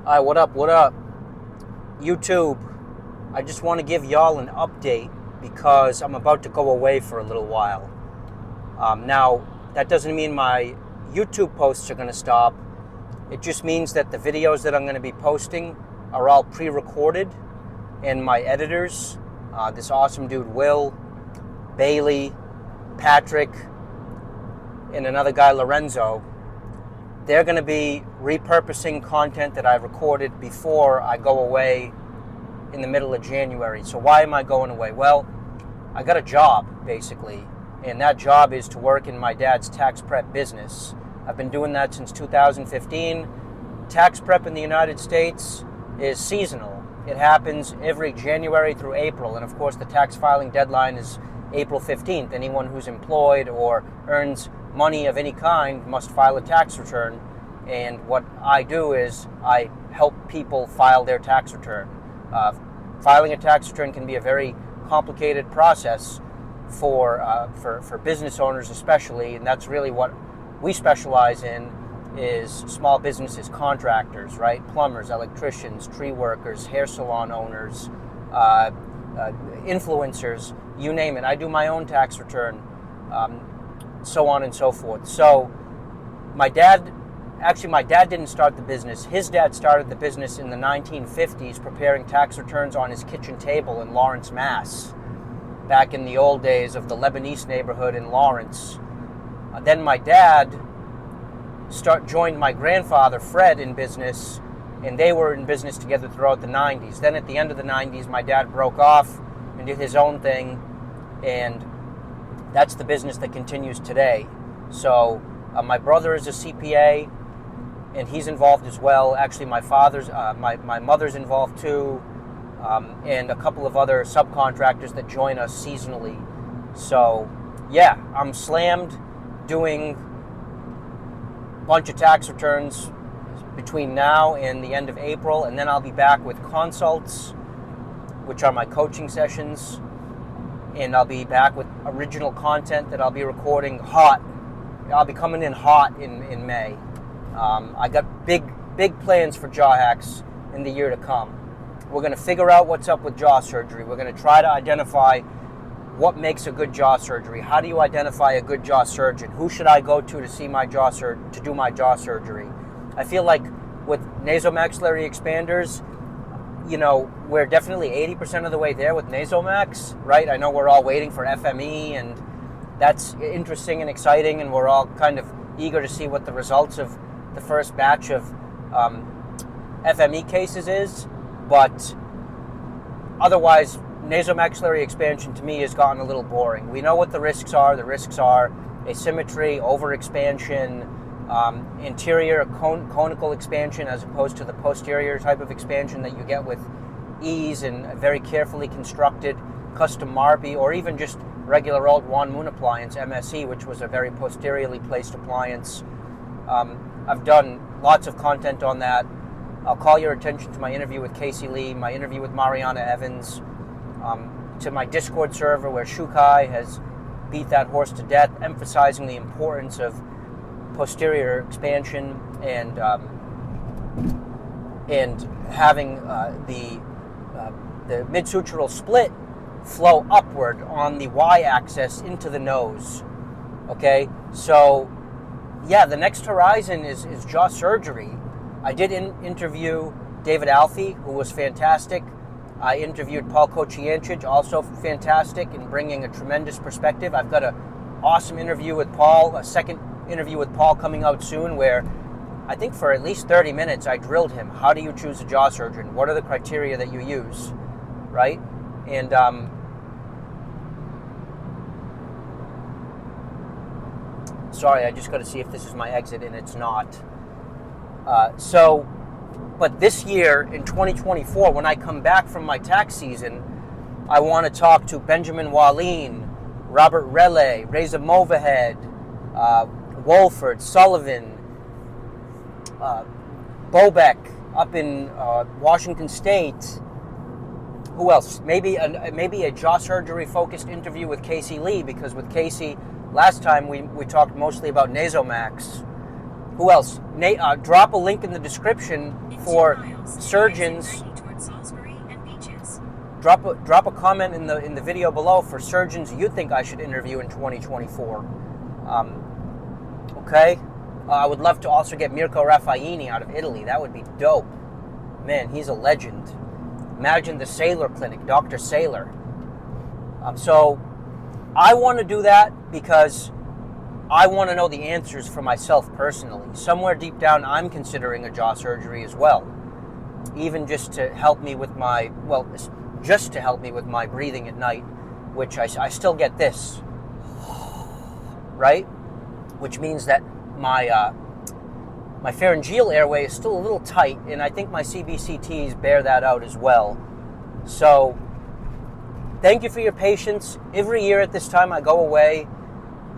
Hi, what up, YouTube? I just want to give y'all an update because I'm about to go away for a little while. Now, that doesn't mean my YouTube posts are going to stop. It just means that the videos that I'm going to be posting are all pre-recorded, and my editors, this awesome dude Will, Bailey, Patrick, and another guy Lorenzo, they're going to be repurposing content that I recorded before I go away in the middle of January. So why am I going away? Well, I got a job, basically, and that job is to work in my dad's tax prep business. I've been doing that since 2015. Tax prep in the United States is seasonal. It happens every January through April, and of course the tax filing deadline is April 15th. Anyone who's employed or earns money of any kind must file a tax return, and what I do is I help people file their tax return. Filing a tax return can be a very complicated process for business owners especially, and that's really what we specialize in, is small businesses, contractors, right? Plumbers, electricians, tree workers, hair salon owners, influencers, you name it. I do my own tax return, so on and so forth. So my dad didn't start the business. His dad started the business in the 1950s, preparing tax returns on his kitchen table in Lawrence, Mass, back in the old days of the Lebanese neighborhood in Lawrence. Then my dad joined my grandfather, Fred, in business, and they were in business together throughout the 90s. Then at the end of the 90s, my dad broke off and did his own thing, and that's the business that continues today. So my brother is a CPA, and he's involved as well. Actually, my mother's involved too, and a couple of other subcontractors that join us seasonally. So yeah, I'm slammed doing a bunch of tax returns between now and the end of April, and then I'll be back with consults, which are my coaching sessions, and I'll be back with original content that I'll be recording hot. I'll be coming in hot in May. I got big plans for JawHacks in the year to come. We're going to figure out what's up with jaw surgery. We're going to try to identify what makes a good jaw surgery. How do you identify a good jaw surgeon? Who should I go to see my to do my jaw surgery? I feel like with nasomaxillary expanders, we're definitely 80% of the way there with Nasomax, right? I know we're all waiting for FME, and that's interesting and exciting, and we're all kind of eager to see what the results of the first batch of FME cases is. But otherwise, nasomaxillary expansion to me has gotten a little boring. We know what the risks are. The risks are asymmetry, overexpansion, anterior conical expansion as opposed to the posterior type of expansion that you get with ease and a very carefully constructed custom Marby, or even just regular old Juan Moon appliance, MSE, which was a very posteriorly placed appliance. I've done lots of content on that. I'll call your attention to my interview with Casey Lee, my interview with Mariana Evans, to my Discord server where Shukai has beat that horse to death, emphasizing the importance of posterior expansion and having the mid-sutural split flow upward on the y-axis into the nose. Okay, so yeah, the next horizon is jaw surgery. I did interview David Alfie, who was fantastic. I interviewed Paul Kociancic, also fantastic in bringing a tremendous perspective. I've got an awesome interview with Paul, a second interview with Paul coming out soon, where I think for at least 30 minutes I drilled him. How do you choose a jaw surgeon? What are the criteria that you use, right? And sorry, I just got to see if this is my exit, and it's not. But this year, in 2024, when I come back from my tax season, I want to talk to Benjamin Wallin, Robert Rele, Reza Movahed, Wolford, Sullivan, Bobek up in Washington State. Who else? Maybe a jaw surgery focused interview with Casey Lee, because with Casey last time we talked mostly about Nasomax. Who else? Drop a link in the description for surgeons. Drop a comment in the video below for surgeons you think I should interview in 2024. Okay? I would love to also get Mirko Raffaini out of Italy. That would be dope. Man, he's a legend. Imagine the Sailor Clinic, Dr. Sailor. So I want to do that because I want to know the answers for myself personally. Somewhere deep down, I'm considering a jaw surgery as well. Even just to help me with my, just to help me with my breathing at night, which I still get this, right? Which means that my pharyngeal airway is still a little tight, and I think my CBCTs bear that out as well. So thank you for your patience. Every year at this time I go away.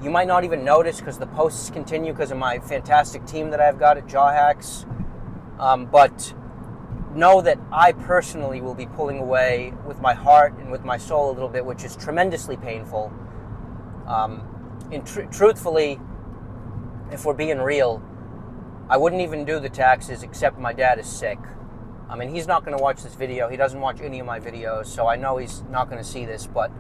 You might not even notice because the posts continue because of my fantastic team that I've got at JawHacks. But know that I personally will be pulling away with my heart and with my soul a little bit, which is tremendously painful. And truthfully, if we're being real, I wouldn't even do the taxes except my dad is sick. I mean, he's not going to watch this video. He doesn't watch any of my videos, so I know he's not going to see this, but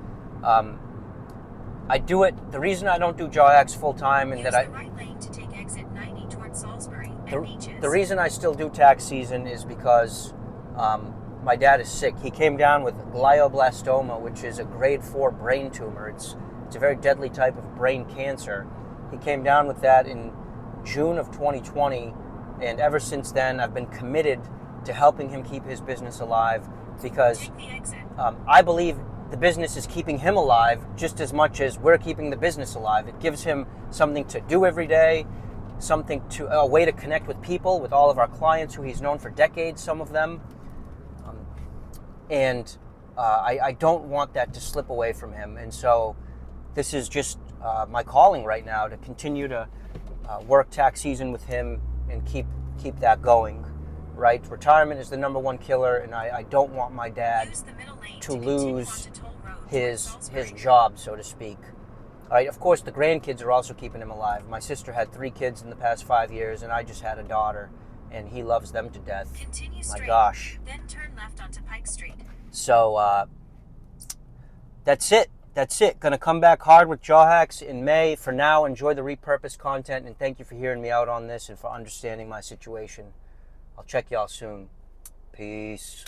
I do it. The reason I don't do JawHacks full time and that the right lane to take exit 90 towards Salisbury and Beaches. The reason I still do tax season is because my dad is sick. He came down with glioblastoma, which is a grade 4 brain tumor. It's a very deadly type of brain cancer. He came down with that in June of 2020, and ever since then I've been committed to helping him keep his business alive because I believe the business is keeping him alive just as much as we're keeping the business alive. It gives him something to do every day, a way to connect with people, with all of our clients who he's known for decades, some of them. And I don't want that to slip away from him. And so this is just my calling right now, to continue to work tax season with him and keep that going. Right? Retirement is the number one killer, and I don't want my dad to lose his job, so to speak. All right, of course, the grandkids are also keeping him alive. My sister had 3 kids in the past 5 years, and I just had a daughter, and he loves them to death. Continue straight, my gosh. Then turn left onto Pike Street. So that's it. Going to come back hard with JawHacks in May. For now, enjoy the repurposed content, and thank you for hearing me out on this and for understanding my situation. I'll check y'all soon. Peace.